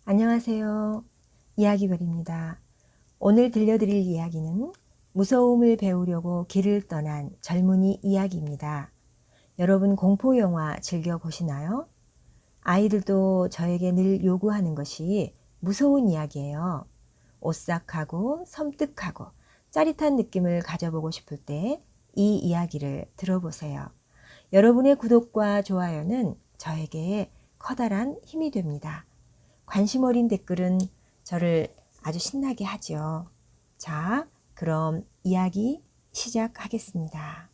안녕하세요. 이야기별입니다. 오늘 들려드릴 이야기는 무서움을 배우려고 길을 떠난 젊은이 이야기입니다. 여러분 공포영화 즐겨보시나요? 아이들도 저에게 늘 요구하는 것이 무서운 이야기예요. 오싹하고 섬뜩하고 짜릿한 느낌을 가져보고 싶을 때 이 이야기를 들어보세요. 여러분의 구독과 좋아요는 저에게 커다란 힘이 됩니다. 관심 어린 댓글은 저를 아주 신나게 하죠. 자, 그럼 이야기 시작하겠습니다.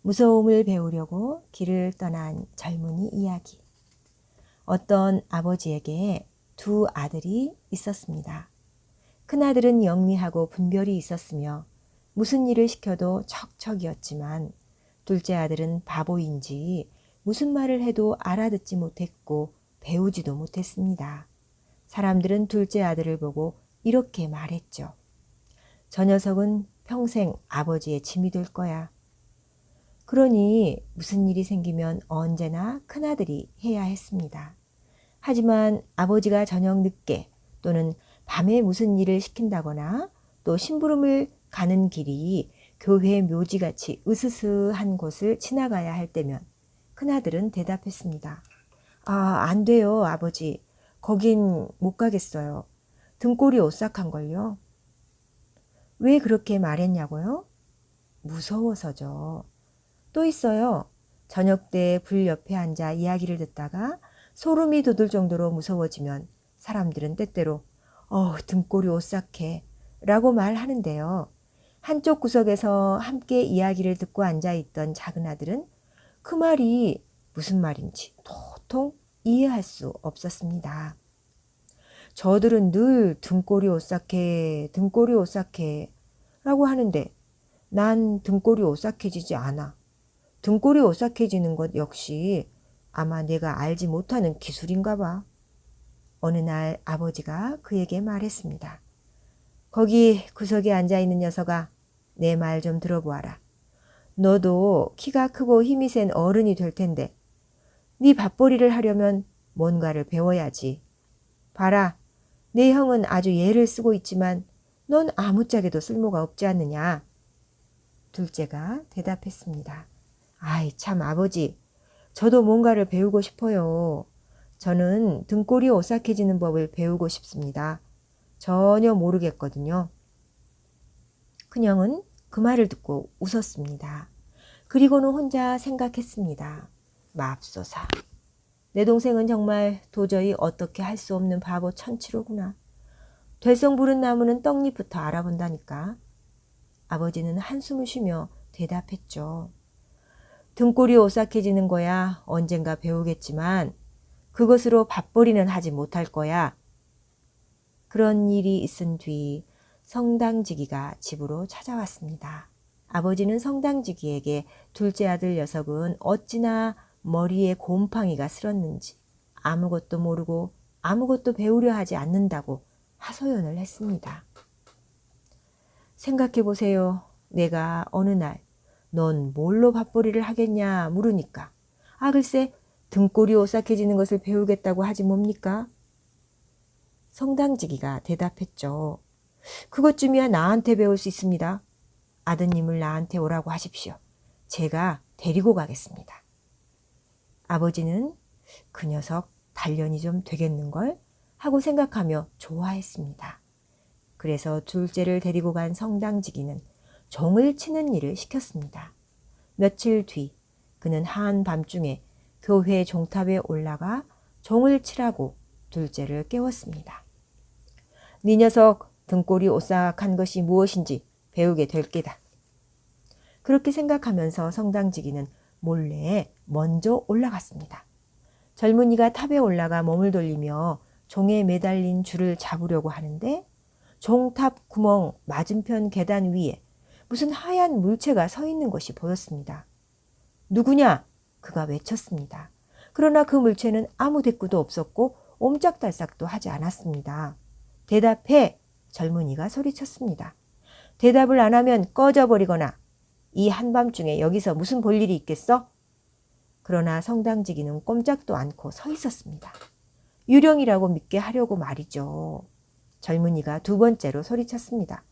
무서움을 배우려고 길을 떠난 젊은이 이야기. 어떤 아버지에게 두 아들이 있었습니다. 큰아들은 영리하고 분별이 있었으며 무슨 일을 시켜도 척척이었지만 둘째 아들은 바보인지 무슨 말을 해도 알아듣지 못했고 배우지도 못했습니다. 사람들은 둘째 아들을 보고 이렇게 말했죠. 저 녀석은 평생 아버지의 짐이 될 거야. 그러니 무슨 일이 생기면 언제나 큰아들이 해야 했습니다. 하지만 아버지가 저녁 늦게 또는 밤에 무슨 일을 시킨다거나 또 심부름을 가는 길이 교회 묘지같이 으스스한 곳을 지나가야 할 때면 큰아들은 대답했습니다. 안 돼요, 아버지. 거긴 못 가겠어요. 등골이 오싹한걸요. 왜 그렇게 말했냐고요? 무서워서죠. 또 있어요. 저녁 때 불 옆에 앉아 이야기를 듣다가 소름이 돋을 정도로 무서워지면 사람들은 때때로 등골이 오싹해 라고 말하는데요. 한쪽 구석에서 함께 이야기를 듣고 앉아있던 작은 아들은 그 말이 무슨 말인지 도통 이해할 수 없었습니다. 저들은 늘 등골이 오싹해, 등골이 오싹해 라고 하는데 난 등골이 오싹해지지 않아. 등골이 오싹해지는 것 역시 아마 내가 알지 못하는 기술인가 봐. 어느 날 아버지가 그에게 말했습니다. 거기 구석에 앉아있는 녀석아, 내 말 좀 들어보아라. 너도 키가 크고 힘이 센 어른이 될 텐데 네 밥벌이를 하려면 뭔가를 배워야지. 봐라, 내 형은 아주 예를 쓰고 있지만 넌 아무짝에도 쓸모가 없지 않느냐. 둘째가 대답했습니다. 아이 참 아버지, 저도 뭔가를 배우고 싶어요. 저는 등골이 오싹해지는 법을 배우고 싶습니다. 전혀 모르겠거든요. 큰형은 그 말을 듣고 웃었습니다. 그리고는 혼자 생각했습니다. 맙소사. 내 동생은 정말 도저히 어떻게 할 수 없는 바보 천치로구나. 될성 부른 나무는 떡잎부터 알아본다니까. 아버지는 한숨을 쉬며 대답했죠. 등골이 오싹해지는 거야 언젠가 배우겠지만 그것으로 밥벌이는 하지 못할 거야. 그런 일이 있은 뒤 성당지기가 집으로 찾아왔습니다. 아버지는 성당지기에게 둘째 아들 녀석은 어찌나 머리에 곰팡이가 슬었는지 아무것도 모르고 아무것도 배우려 하지 않는다고 하소연을 했습니다. 생각해보세요. 내가 어느 날 넌 뭘로 밥벌이를 하겠냐 물으니까 글쎄 등골이 오싹해지는 것을 배우겠다고 하지 뭡니까? 성당지기가 대답했죠. 그것쯤이야 나한테 배울 수 있습니다. 아드님을 나한테 오라고 하십시오. 제가 데리고 가겠습니다. 아버지는 그 녀석 단련이 좀 되겠는걸 하고 생각하며 좋아했습니다. 그래서 둘째를 데리고 간 성당지기는 종을 치는 일을 시켰습니다. 며칠 뒤 그는 한밤중에 교회 종탑에 올라가 종을 치라고 둘째를 깨웠습니다. 네 녀석 등골이 오싹한 것이 무엇인지 배우게 될 게다. 그렇게 생각하면서 성당지기는 몰래 먼저 올라갔습니다. 젊은이가 탑에 올라가 몸을 돌리며 종에 매달린 줄을 잡으려고 하는데 종탑 구멍 맞은편 계단 위에 무슨 하얀 물체가 서 있는 것이 보였습니다. 누구냐? 그가 외쳤습니다. 그러나 그 물체는 아무 대꾸도 없었고 옴짝달싹도 하지 않았습니다. 대답해! 젊은이가 소리쳤습니다. 대답을 안 하면 꺼져버리거나 이 한밤중에 여기서 무슨 볼 일이 있겠어? 그러나 성당지기는 꼼짝도 않고 서 있었습니다. 유령이라고 믿게 하려고 말이죠. 젊은이가 두 번째로 소리쳤습니다.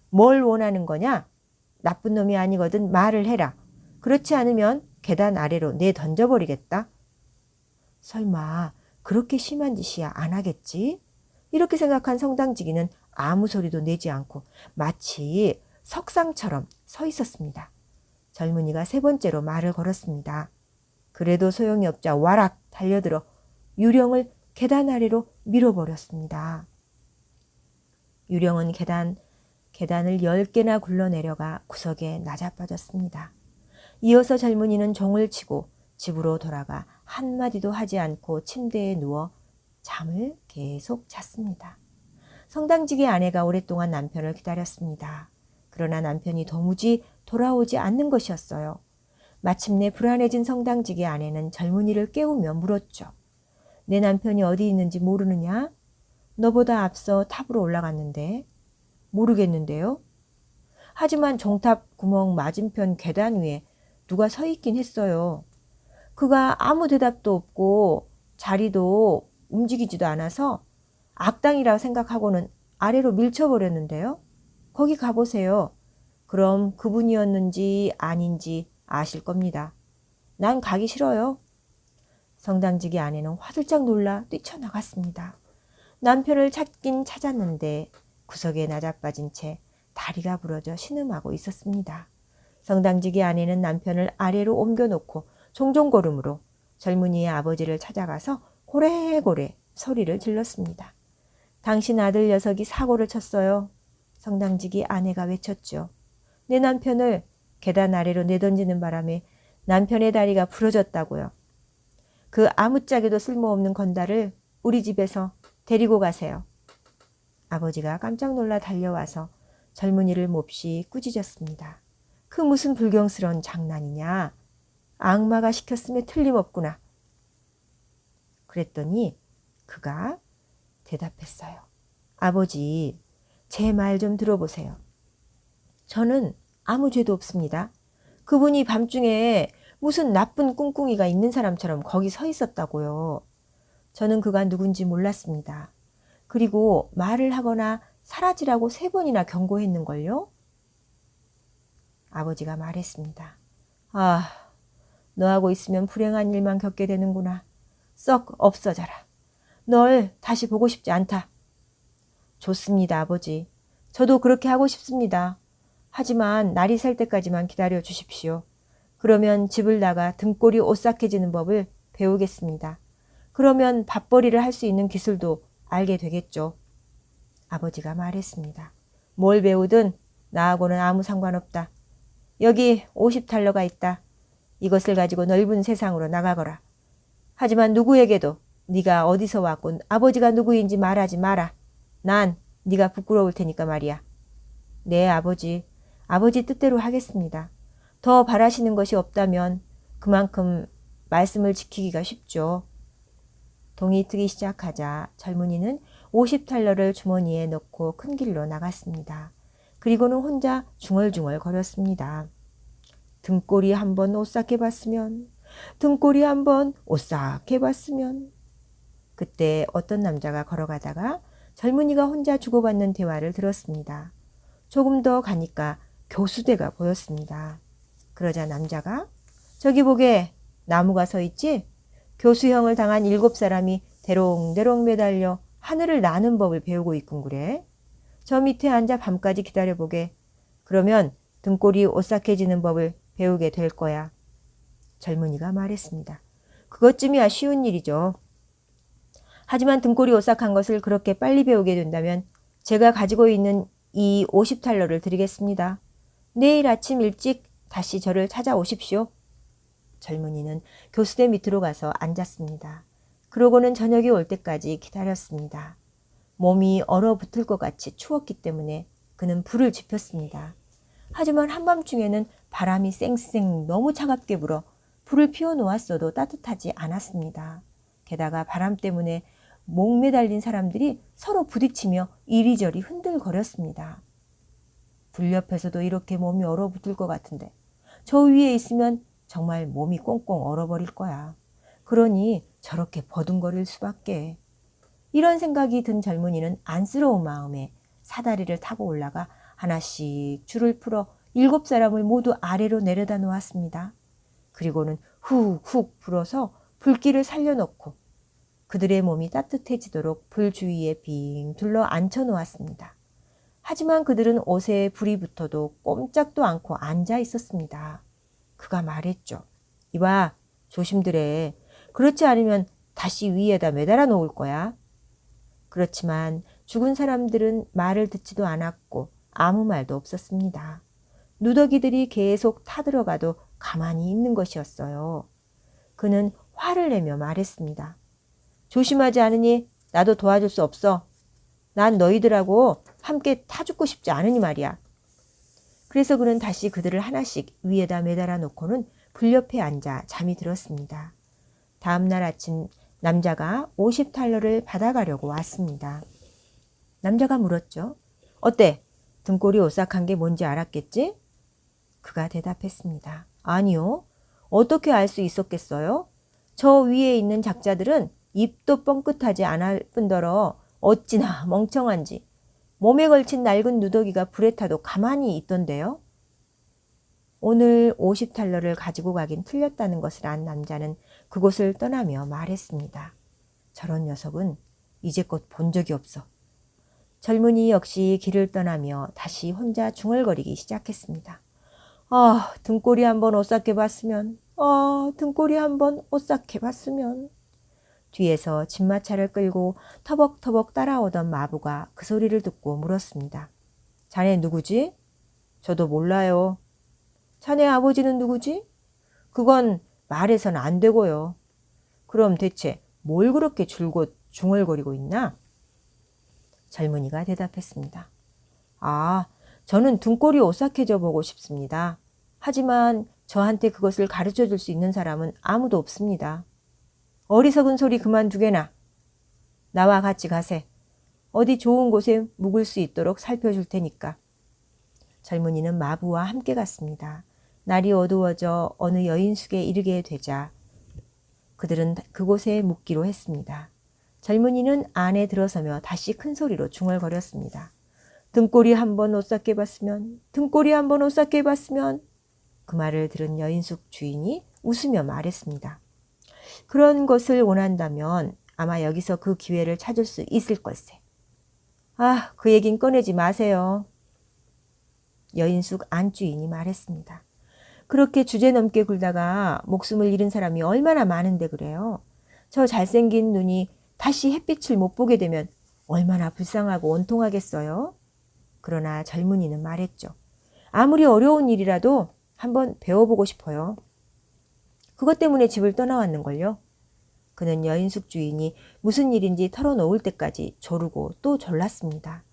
뭘 원하는 거냐? 나쁜 놈이 아니거든 말을 해라. 그렇지 않으면 계단 아래로 내 던져버리겠다. 설마 그렇게 심한 짓이야 안 하겠지? 이렇게 생각한 성당지기는 아무 소리도 내지 않고 마치 석상처럼 서 있었습니다. 젊은이가 세 번째로 말을 걸었습니다. 그래도 소용이 없자 와락 달려들어 유령을 계단 아래로 밀어버렸습니다. 유령은 계단을 10개나 굴러내려가 구석에 낮아빠졌습니다. 이어서 젊은이는 종을 치고 집으로 돌아가 한마디도 하지 않고 침대에 누워 잠을 계속 잤습니다. 성당지기 아내가 오랫동안 남편을 기다렸습니다. 그러나 남편이 도무지 돌아오지 않는 것이었어요. 마침내 불안해진 성당지기 아내는 젊은이를 깨우며 물었죠. 내 남편이 어디 있는지 모르느냐? 너보다 앞서 탑으로 올라갔는데. 모르겠는데요. 하지만 종탑 구멍 맞은편 계단 위에 누가 서 있긴 했어요. 그가 아무 대답도 없고 자리도 움직이지도 않아서 악당이라고 생각하고는 아래로 밀쳐버렸는데요. 거기 가보세요. 그럼 그분이었는지 아닌지 아실 겁니다. 난 가기 싫어요. 성당지기 아내는 화들짝 놀라 뛰쳐나갔습니다. 남편을 찾긴 찾았는데 구석에 낮아빠진 채 다리가 부러져 신음하고 있었습니다. 성당지기 아내는 남편을 아래로 옮겨놓고 종종걸음으로 젊은이의 아버지를 찾아가서 고래고래 소리를 질렀습니다. 당신 아들 녀석이 사고를 쳤어요. 성당지기 아내가 외쳤죠. 내 남편을 계단 아래로 내던지는 바람에 남편의 다리가 부러졌다고요. 그 아무짝에도 쓸모없는 건달을 우리 집에서 데리고 가세요. 아버지가 깜짝 놀라 달려와서 젊은이를 몹시 꾸짖었습니다. 그 무슨 불경스러운 장난이냐. 악마가 시켰음에 틀림없구나. 그랬더니 그가 대답했어요. 아버지, 제 말 좀 들어보세요. 저는 아무 죄도 없습니다. 그분이 밤중에 무슨 나쁜 꿍꿍이가 있는 사람처럼 거기 서 있었다고요. 저는 그가 누군지 몰랐습니다. 그리고 말을 하거나 사라지라고 3번이나 경고했는걸요. 아버지가 말했습니다. 아, 너하고 있으면 불행한 일만 겪게 되는구나. 썩 없어져라. 널 다시 보고 싶지 않다. 좋습니다, 아버지. 저도 그렇게 하고 싶습니다. 하지만 날이 살 때까지만 기다려 주십시오. 그러면 집을 나가 등골이 오싹해지는 법을 배우겠습니다. 그러면 밥벌이를 할 수 있는 기술도 알게 되겠죠. 아버지가 말했습니다. 뭘 배우든 나하고는 아무 상관없다. 여기 50달러가 있다. 이것을 가지고 넓은 세상으로 나가거라. 하지만 누구에게도 네가 어디서 왔고 아버지가 누구인지 말하지 마라. 난 네가 부끄러울 테니까 말이야. 네, 아버지. 아버지 뜻대로 하겠습니다. 더 바라시는 것이 없다면 그만큼 말씀을 지키기가 쉽죠. 동이 트기 시작하자 젊은이는 50달러를 주머니에 넣고 큰 길로 나갔습니다. 그리고는 혼자 중얼중얼 거렸습니다. 등골이 한번 오싹해봤으면, 등골이 한번 오싹해봤으면. 그때 어떤 남자가 걸어가다가 젊은이가 혼자 주고받는 대화를 들었습니다. 조금 더 가니까 교수대가 보였습니다. 그러자 남자가 저기 보게 나무가 서 있지? 교수형을 당한 7사람이 대롱대롱 매달려 하늘을 나는 법을 배우고 있군 그래. 저 밑에 앉아 밤까지 기다려보게. 그러면 등골이 오싹해지는 법을 배우게 될 거야. 젊은이가 말했습니다. 그것쯤이야 쉬운 일이죠. 하지만 등골이 오싹한 것을 그렇게 빨리 배우게 된다면 제가 가지고 있는 이 50달러를 드리겠습니다. 내일 아침 일찍 다시 저를 찾아오십시오. 젊은이는 교수대 밑으로 가서 앉았습니다. 그러고는 저녁이 올 때까지 기다렸습니다. 몸이 얼어붙을 것 같이 추웠기 때문에 그는 불을 지폈습니다. 하지만 한밤중에는 바람이 쌩쌩 너무 차갑게 불어 불을 피워놓았어도 따뜻하지 않았습니다. 게다가 바람 때문에 목 매달린 사람들이 서로 부딪히며 이리저리 흔들거렸습니다. 불 옆에서도 이렇게 몸이 얼어붙을 것 같은데 저 위에 있으면 정말 몸이 꽁꽁 얼어버릴 거야. 그러니 저렇게 버둥거릴 수밖에. 이런 생각이 든 젊은이는 안쓰러운 마음에 사다리를 타고 올라가 하나씩 줄을 풀어 7사람을 모두 아래로 내려다 놓았습니다. 그리고는 훅훅 불어서 불길을 살려놓고 그들의 몸이 따뜻해지도록 불 주위에 빙 둘러 앉혀 놓았습니다. 하지만 그들은 옷에 불이 붙어도 꼼짝도 않고 앉아 있었습니다. 그가 말했죠. 이봐, 조심들해. 그렇지 않으면 다시 위에다 매달아 놓을 거야. 그렇지만 죽은 사람들은 말을 듣지도 않았고 아무 말도 없었습니다. 누더기들이 계속 타들어가도 가만히 있는 것이었어요. 그는 화를 내며 말했습니다. 조심하지 않으니 나도 도와줄 수 없어. 난 너희들하고 함께 타 죽고 싶지 않으니 말이야. 그래서 그는 다시 그들을 하나씩 위에다 매달아 놓고는 불 옆에 앉아 잠이 들었습니다. 다음 날 아침 남자가 50달러를 받아가려고 왔습니다. 남자가 물었죠. 어때? 등골이 오싹한 게 뭔지 알았겠지? 그가 대답했습니다. 아니요. 어떻게 알 수 있었겠어요? 저 위에 있는 작자들은 입도 뻥끗하지 않을 뿐더러 어찌나 멍청한지 몸에 걸친 낡은 누더기가 불에 타도 가만히 있던데요. 오늘 50달러를 가지고 가긴 틀렸다는 것을 안 남자는 그곳을 떠나며 말했습니다. 저런 녀석은 이제껏 본 적이 없어. 젊은이 역시 길을 떠나며 다시 혼자 중얼거리기 시작했습니다. 아, 등골이 한번 오싹해 봤으면. 아, 등골이 한번 오싹해 봤으면. 뒤에서 진마차를 끌고 터벅터벅 따라오던 마부가 그 소리를 듣고 물었습니다. 자네 누구지? 저도 몰라요. 자네 아버지는 누구지? 그건 말해선 안 되고요. 그럼 대체 뭘 그렇게 줄곧 중얼거리고 있나? 젊은이가 대답했습니다. 아, 저는 등골이 오싹해져 보고 싶습니다. 하지만 저한테 그것을 가르쳐 줄 수 있는 사람은 아무도 없습니다. 어리석은 소리 그만두게나. 나와 같이 가세. 어디 좋은 곳에 묵을 수 있도록 살펴줄 테니까. 젊은이는 마부와 함께 갔습니다. 날이 어두워져 어느 여인숙에 이르게 되자 그들은 그곳에 묵기로 했습니다. 젊은이는 안에 들어서며 다시 큰 소리로 중얼거렸습니다. 등골이 한번 오싹해 봤으면, 등골이 한번 오싹해 봤으면. 그 말을 들은 여인숙 주인이 웃으며 말했습니다. 그런 것을 원한다면 아마 여기서 그 기회를 찾을 수 있을 걸세. 아, 그 얘긴 꺼내지 마세요. 여인숙 안주인이 말했습니다. 그렇게 주제넘게 굴다가 목숨을 잃은 사람이 얼마나 많은데 그래요. 저 잘생긴 눈이 다시 햇빛을 못 보게 되면 얼마나 불쌍하고 원통하겠어요. 그러나 젊은이는 말했죠. 아무리 어려운 일이라도 한번 배워보고 싶어요. 그것 때문에 집을 떠나왔는걸요. 그는 여인숙 주인이 무슨 일인지 털어놓을 때까지 조르고 또 졸랐습니다.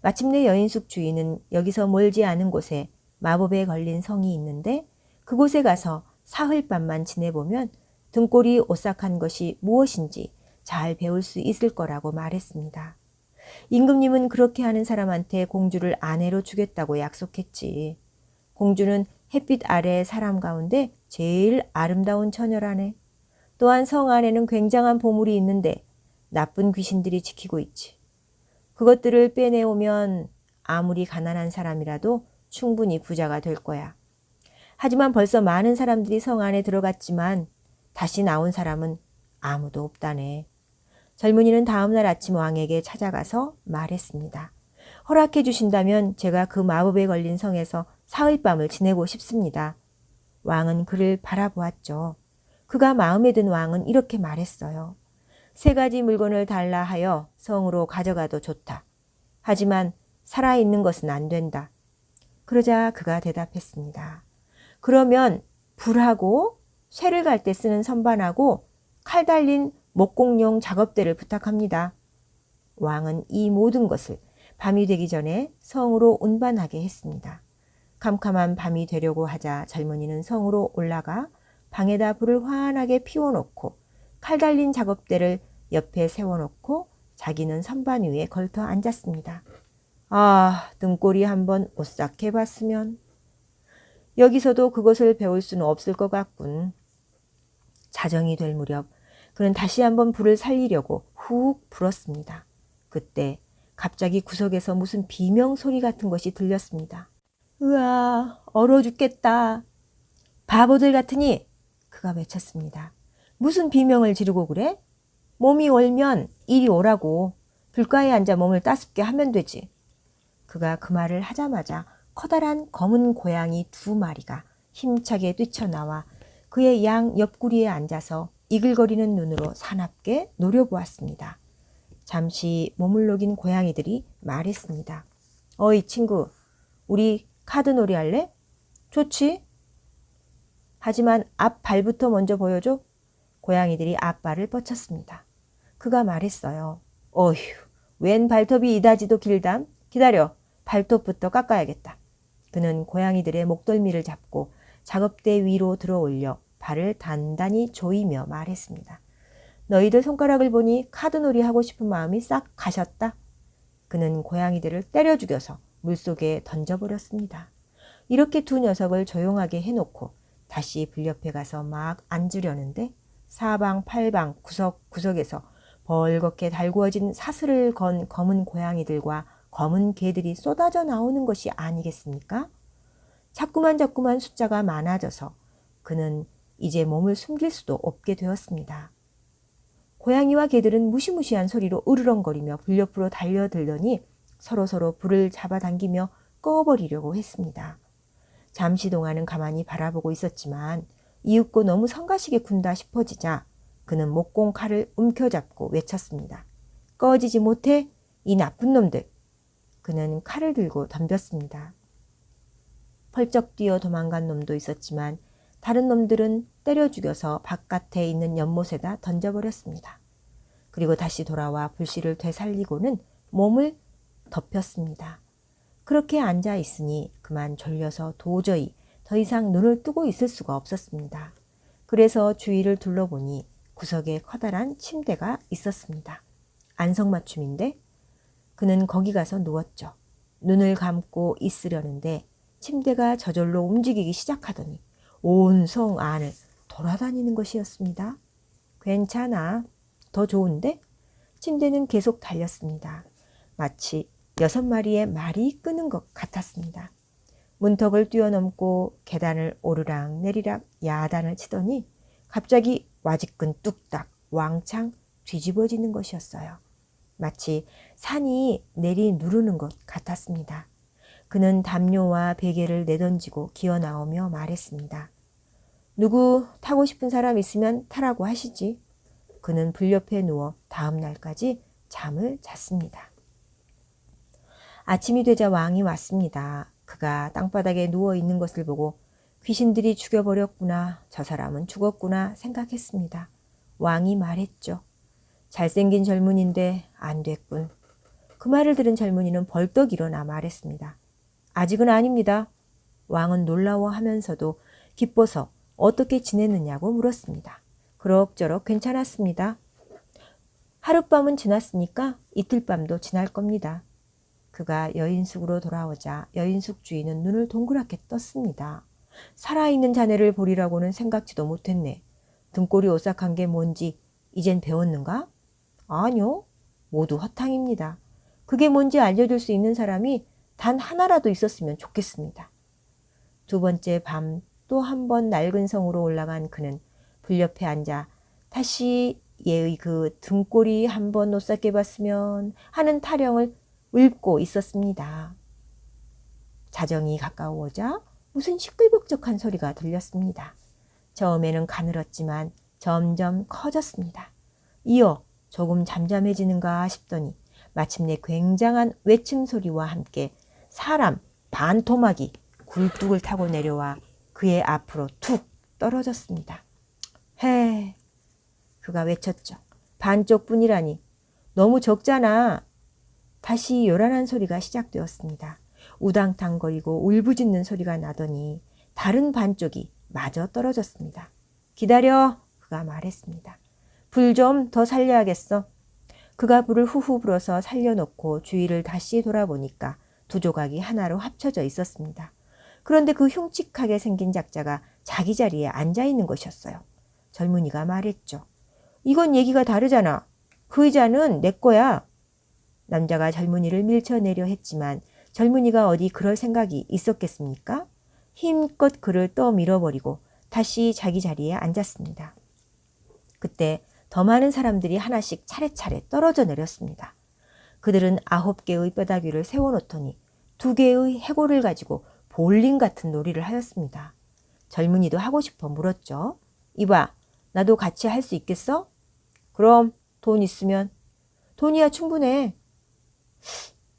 마침내 여인숙 주인은 여기서 멀지 않은 곳에 마법에 걸린 성이 있는데 그곳에 가서 사흘밤만 지내보면 등골이 오싹한 것이 무엇인지 잘 배울 수 있을 거라고 말했습니다. 임금님은 그렇게 하는 사람한테 공주를 아내로 주겠다고 약속했지. 공주는 햇빛 아래 사람 가운데 제일 아름다운 처녀라네. 또한 성 안에는 굉장한 보물이 있는데 나쁜 귀신들이 지키고 있지. 그것들을 빼내오면 아무리 가난한 사람이라도 충분히 부자가 될 거야. 하지만 벌써 많은 사람들이 성 안에 들어갔지만 다시 나온 사람은 아무도 없다네. 젊은이는 다음날 아침 왕에게 찾아가서 말했습니다. 허락해 주신다면 제가 그 마법에 걸린 성에서 사흘밤을 지내고 싶습니다. 왕은 그를 바라보았죠. 그가 마음에 든 왕은 이렇게 말했어요. 3가지 물건을 달라 하여 성으로 가져가도 좋다. 하지만 살아있는 것은 안 된다. 그러자 그가 대답했습니다. 그러면 불하고 쇠를 갈 때 쓰는 선반하고 칼 달린 목공용 작업대를 부탁합니다. 왕은 이 모든 것을 밤이 되기 전에 성으로 운반하게 했습니다. 캄캄한 밤이 되려고 하자 젊은이는 성으로 올라가 방에다 불을 환하게 피워놓고 칼 달린 작업대를 옆에 세워놓고 자기는 선반 위에 걸터 앉았습니다. 아, 등골이 한번 오싹해 봤으면. 여기서도 그것을 배울 수는 없을 것 같군. 자정이 될 무렵 그는 다시 한번 불을 살리려고 훅 불었습니다. 그때 갑자기 구석에서 무슨 비명 소리 같은 것이 들렸습니다. 으아, 얼어 죽겠다. 바보들 같으니, 그가 외쳤습니다. 무슨 비명을 지르고 그래? 몸이 얼면 이리 오라고. 불가에 앉아 몸을 따숩게 하면 되지. 그가 그 말을 하자마자 커다란 검은 고양이 2마리가 힘차게 뛰쳐나와 그의 양 옆구리에 앉아서 이글거리는 눈으로 사납게 노려보았습니다. 잠시 몸을 녹인 고양이들이 말했습니다. 어이 친구, 우리 카드놀이 할래? 좋지. 하지만 앞발부터 먼저 보여줘. 고양이들이 앞발을 뻗쳤습니다. 그가 말했어요. 어휴, 웬 발톱이 이다지도 길담? 기다려, 발톱부터 깎아야겠다. 그는 고양이들의 목덜미를 잡고 작업대 위로 들어올려 발을 단단히 조이며 말했습니다. 너희들 손가락을 보니 카드놀이 하고 싶은 마음이 싹 가셨다. 그는 고양이들을 때려 죽여서 물속에 던져버렸습니다. 이렇게 2 녀석을 조용하게 해놓고 다시 불 옆에 가서 막 앉으려는데 사방팔방 구석구석에서 벌겋게 달구어진 사슬을 건 검은 고양이들과 검은 개들이 쏟아져 나오는 것이 아니겠습니까? 자꾸만 숫자가 많아져서 그는 이제 몸을 숨길 수도 없게 되었습니다. 고양이와 개들은 무시무시한 소리로 으르렁거리며 불 옆으로 달려들더니 서로 불을 잡아당기며 꺼버리려고 했습니다. 잠시 동안은 가만히 바라보고 있었지만 이윽고 너무 성가시게 군다 싶어지자 그는 목공 칼을 움켜잡고 외쳤습니다. 꺼지지 못해 이 나쁜 놈들. 그는 칼을 들고 덤볐습니다. 펄쩍 뛰어 도망간 놈도 있었지만 다른 놈들은 때려 죽여서 바깥에 있는 연못에다 던져버렸습니다. 그리고 다시 돌아와 불씨를 되살리고는 몸을 덮였습니다. 그렇게 앉아 있으니 그만 졸려서 도저히 더 이상 눈을 뜨고 있을 수가 없었습니다. 그래서 주위를 둘러보니 구석에 커다란 침대가 있었습니다. 안성맞춤인데 그는 거기 가서 누웠죠. 눈을 감고 있으려는데 침대가 저절로 움직이기 시작하더니 온 성 안을 돌아다니는 것이었습니다. 괜찮아. 더 좋은데? 침대는 계속 달렸습니다. 마치 6마리의 말이 끄는 것 같았습니다. 문턱을 뛰어넘고 계단을 오르락 내리락 야단을 치더니 갑자기 와지끈 뚝딱 왕창 뒤집어지는 것이었어요. 마치 산이 내리 누르는 것 같았습니다. 그는 담요와 베개를 내던지고 기어나오며 말했습니다. 누구 타고 싶은 사람 있으면 타라고 하시지. 그는 불 옆에 누워 다음 날까지 잠을 잤습니다. 아침이 되자 왕이 왔습니다. 그가 땅바닥에 누워있는 것을 보고 귀신들이 죽여버렸구나, 저 사람은 죽었구나 생각했습니다. 왕이 말했죠. 잘생긴 젊은인데 안 됐군. 그 말을 들은 젊은이는 벌떡 일어나 말했습니다. 아직은 아닙니다. 왕은 놀라워하면서도 기뻐서 어떻게 지냈느냐고 물었습니다. 그럭저럭 괜찮았습니다. 하룻밤은 지났으니까 이틀밤도 지날 겁니다. 그가 여인숙으로 돌아오자 여인숙 주인은 눈을 동그랗게 떴습니다. 살아있는 자네를 보리라고는 생각지도 못했네. 등골이 오싹한 게 뭔지 이젠 배웠는가? 아니요. 모두 허탕입니다. 그게 뭔지 알려줄 수 있는 사람이 단 하나라도 있었으면 좋겠습니다. 2번째 밤 또 한 번 낡은 성으로 올라간 그는 불 옆에 앉아 다시 얘의 그 등골이 한 번 오싹해 봤으면 하는 타령을 읊고 있었습니다. 자정이 가까워오자 무슨 시끌벅적한 소리가 들렸습니다. 처음에는 가늘었지만 점점 커졌습니다. 이어 조금 잠잠해지는가 싶더니 마침내 굉장한 외침 소리와 함께 사람 반토막이 굴뚝을 타고 내려와 그의 앞으로 툭 떨어졌습니다. 헤, 그가 외쳤죠. 반쪽뿐이라니 너무 적잖아. 다시 요란한 소리가 시작되었습니다. 우당탕거리고 울부짖는 소리가 나더니 다른 반쪽이 마저 떨어졌습니다. 기다려, 그가 말했습니다. 불 좀 더 살려야겠어. 그가 불을 후후 불어서 살려놓고 주위를 다시 돌아보니까 2 조각이 하나로 합쳐져 있었습니다. 그런데 그 흉측하게 생긴 작자가 자기 자리에 앉아 있는 것이었어요. 젊은이가 말했죠. 이건 얘기가 다르잖아. 그 의자는 내 거야. 남자가 젊은이를 밀쳐내려 했지만 젊은이가 어디 그럴 생각이 있었겠습니까? 힘껏 그를 떠밀어버리고 다시 자기 자리에 앉았습니다. 그때 더 많은 사람들이 하나씩 차례차례 떨어져 내렸습니다. 그들은 9개의 뼈다귀를 세워놓더니 2개의 해골을 가지고 볼링 같은 놀이를 하였습니다. 젊은이도 하고 싶어 물었죠. 이봐, 나도 같이 할 수 있겠어? 그럼 돈 있으면. 돈이야 충분해.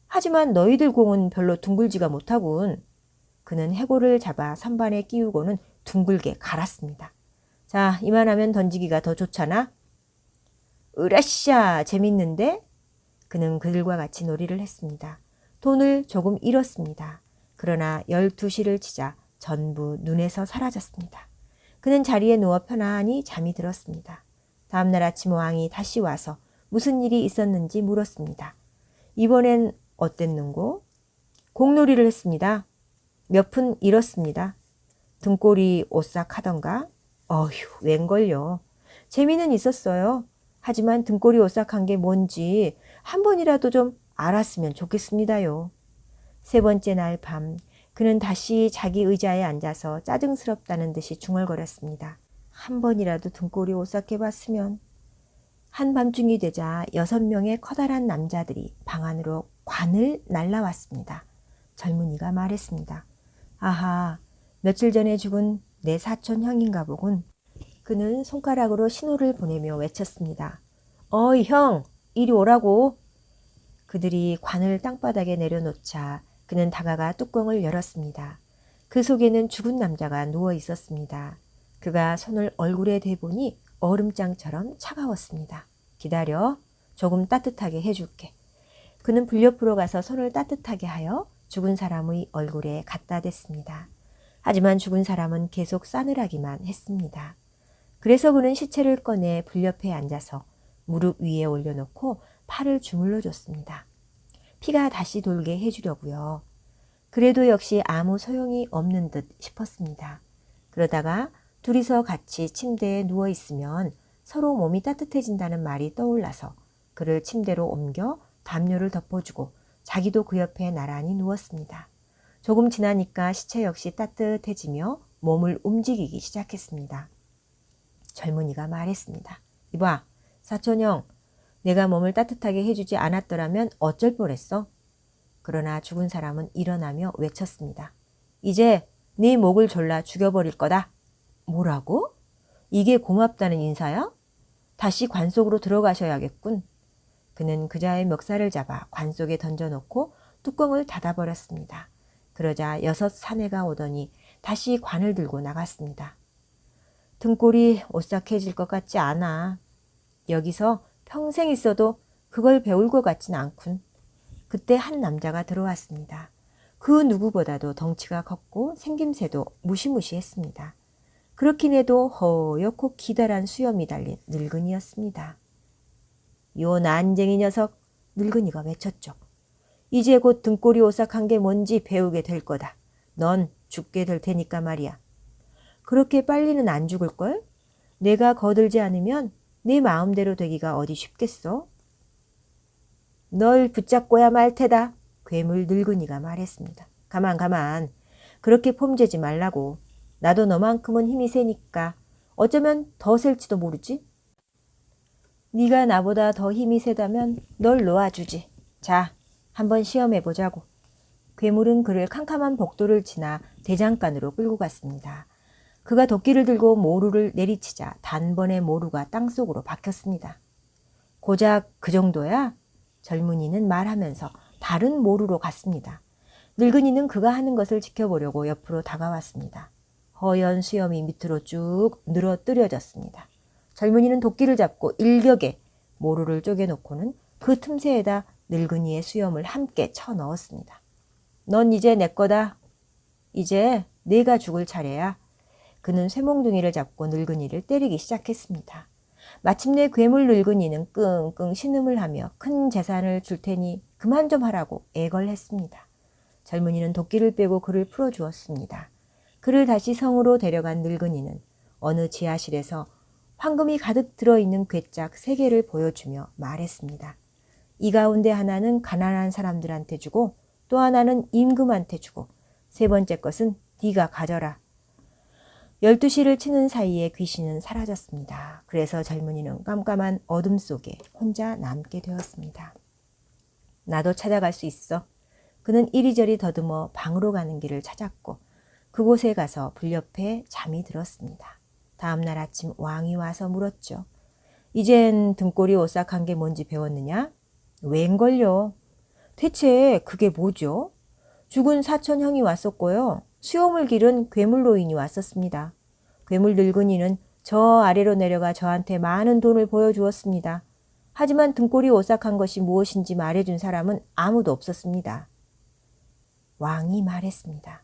하지만 너희들 공은 별로 둥글지가 못하군. 그는 해골을 잡아 선반에 끼우고는 둥글게 갈았습니다. 자, 이만하면 던지기가 더 좋잖아. 으라쌰, 재밌는데? 그는 그들과 같이 놀이를 했습니다. 돈을 조금 잃었습니다. 그러나 12시를 치자 전부 눈에서 사라졌습니다. 그는 자리에 누워 편안히 잠이 들었습니다. 다음날 아침 왕이 다시 와서 무슨 일이 있었는지 물었습니다. 이번엔 어땠는고? 공놀이를 했습니다. 몇 푼 잃었습니다. 등골이 오싹하던가? 어휴, 웬걸요. 재미는 있었어요. 하지만 등골이 오싹한 게 뭔지 한 번이라도 좀 알았으면 좋겠습니다요. 3번째 날 밤, 그는 다시 자기 의자에 앉아서 짜증스럽다는 듯이 중얼거렸습니다. 한 번이라도 등골이 오싹해 봤으면. 한밤중이 되자 6명의 커다란 남자들이 방 안으로 관을 날라왔습니다. 젊은이가 말했습니다. 아하, 며칠 전에 죽은 내 사촌 형인가 보군. 그는 손가락으로 신호를 보내며 외쳤습니다. 어이 형, 이리 오라고. 그들이 관을 땅바닥에 내려놓자 그는 다가가 뚜껑을 열었습니다. 그 속에는 죽은 남자가 누워 있었습니다. 그가 손을 얼굴에 대보니 얼음장처럼 차가웠습니다. 기다려, 조금 따뜻하게 해줄게. 그는 불 옆으로 가서 손을 따뜻하게 하여 죽은 사람의 얼굴에 갖다 댔습니다. 하지만 죽은 사람은 계속 싸늘하기만 했습니다. 그래서 그는 시체를 꺼내 불 옆에 앉아서 무릎 위에 올려놓고 팔을 주물러 줬습니다. 피가 다시 돌게 해주려고요. 그래도 역시 아무 소용이 없는 듯 싶었습니다. 그러다가 둘이서 같이 침대에 누워 있으면 서로 몸이 따뜻해진다는 말이 떠올라서 그를 침대로 옮겨 담요를 덮어주고 자기도 그 옆에 나란히 누웠습니다. 조금 지나니까 시체 역시 따뜻해지며 몸을 움직이기 시작했습니다. 젊은이가 말했습니다. 이봐, 사촌형, 내가 몸을 따뜻하게 해주지 않았더라면 어쩔 뻔했어. 그러나 죽은 사람은 일어나며 외쳤습니다. 이제 네 목을 졸라 죽여버릴 거다. 뭐라고? 이게 고맙다는 인사야? 다시 관 속으로 들어가셔야겠군. 그는 그자의 멱살을 잡아 관 속에 던져놓고 뚜껑을 닫아버렸습니다. 그러자 6 사내가 오더니 다시 관을 들고 나갔습니다. 등골이 오싹해질 것 같지 않아. 여기서 평생 있어도 그걸 배울 것 같진 않군. 그때 한 남자가 들어왔습니다. 그 누구보다도 덩치가 컸고 생김새도 무시무시했습니다. 그렇긴 해도 허옇고 기다란 수염이 달린 늙은이였습니다. 요 난쟁이 녀석, 늙은이가 외쳤죠. 이제 곧 등골이 오싹한 게 뭔지 배우게 될 거다. 넌 죽게 될 테니까 말이야. 그렇게 빨리는 안 죽을걸? 내가 거들지 않으면 네 마음대로 되기가 어디 쉽겠어? 널 붙잡고야 말 테다. 괴물 늙은이가 말했습니다. 가만. 그렇게 폼재지 말라고. 나도 너만큼은 힘이 세니까 어쩌면 더 셀지도 모르지. 네가 나보다 더 힘이 세다면 널 놓아주지. 자, 한번 시험해보자고. 괴물은 그를 캄캄한 복도를 지나 대장간으로 끌고 갔습니다. 그가 도끼를 들고 모루를 내리치자 단번에 모루가 땅속으로 박혔습니다. 고작 그 정도야? 젊은이는 말하면서 다른 모루로 갔습니다. 늙은이는 그가 하는 것을 지켜보려고 옆으로 다가왔습니다. 허연 수염이 밑으로 쭉 늘어뜨려졌습니다. 젊은이는 도끼를 잡고 일격에 모루를 쪼개놓고는 그 틈새에다 늙은이의 수염을 함께 쳐 넣었습니다. 넌 이제 내 거다. 이제 내가 죽을 차례야. 그는 쇠몽둥이를 잡고 늙은이를 때리기 시작했습니다. 마침내 괴물 늙은이는 끙끙 신음을 하며 큰 재산을 줄 테니 그만 좀 하라고 애걸했습니다. 젊은이는 도끼를 빼고 그를 풀어주었습니다. 그를 다시 성으로 데려간 늙은이는 어느 지하실에서 황금이 가득 들어있는 괴짝 3개를 보여주며 말했습니다. 이 가운데 하나는 가난한 사람들한테 주고 또 하나는 임금한테 주고 3번째 것은 네가 가져라. 12시를 치는 사이에 귀신은 사라졌습니다. 그래서 젊은이는 깜깜한 어둠 속에 혼자 남게 되었습니다. 나도 찾아갈 수 있어. 그는 이리저리 더듬어 방으로 가는 길을 찾았고 그곳에 가서 불 옆에 잠이 들었습니다. 다음 날 아침 왕이 와서 물었죠. 이젠 등골이 오싹한 게 뭔지 배웠느냐? 웬걸요? 대체 그게 뭐죠? 죽은 사촌 형이 왔었고요. 수염을 기른 괴물 노인이 왔었습니다. 괴물 늙은이는 저 아래로 내려가 저한테 많은 돈을 보여주었습니다. 하지만 등골이 오싹한 것이 무엇인지 말해준 사람은 아무도 없었습니다. 왕이 말했습니다.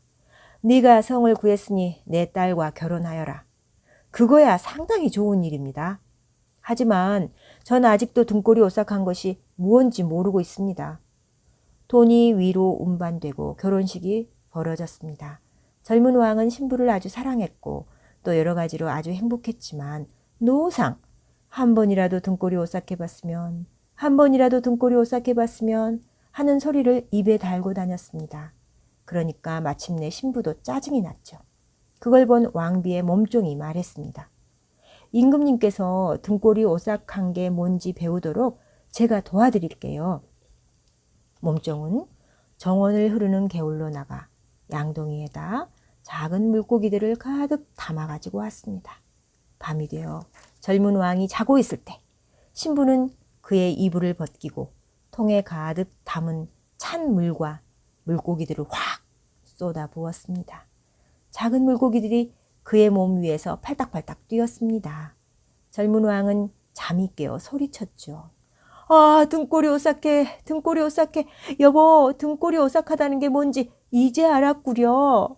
네가 성을 구했으니 내 딸과 결혼하여라. 그거야 상당히 좋은 일입니다. 하지만 전 아직도 등골이 오싹한 것이 무언지 모르고 있습니다. 돈이 위로 운반되고 결혼식이 벌어졌습니다. 젊은 왕은 신부를 아주 사랑했고 또 여러 가지로 아주 행복했지만 노상 한 번이라도 등골이 오싹해봤으면 한 번이라도 등골이 오싹해봤으면 하는 소리를 입에 달고 다녔습니다. 그러니까 마침내 신부도 짜증이 났죠. 그걸 본 왕비의 몸종이 말했습니다. 임금님께서 등골이 오싹한 게 뭔지 배우도록 제가 도와드릴게요. 몸종은 정원을 흐르는 개울로 나가 양동이에다 작은 물고기들을 가득 담아가지고 왔습니다. 밤이 되어 젊은 왕이 자고 있을 때 신부는 그의 이불을 벗기고 통에 가득 담은 찬 물과 물고기들을 확 쏟아 부었습니다. 작은 물고기들이 그의 몸 위에서 팔딱팔딱 뛰었습니다. 젊은 왕은 잠이 깨어 소리쳤죠. 아, 등골이 오싹해, 등골이 오싹해. 여보, 등골이 오싹하다는 게 뭔지 이제 알았구려.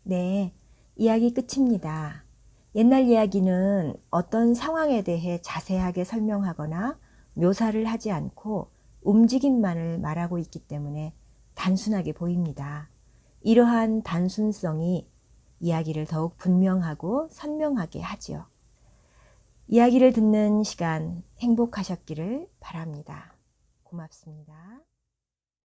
네, 이야기 끝입니다. 옛날 이야기는 어떤 상황에 대해 자세하게 설명하거나 묘사를 하지 않고 움직임만을 말하고 있기 때문에 단순하게 보입니다. 이러한 단순성이 이야기를 더욱 분명하고 선명하게 하지요. 이야기를 듣는 시간 행복하셨기를 바랍니다. 고맙습니다.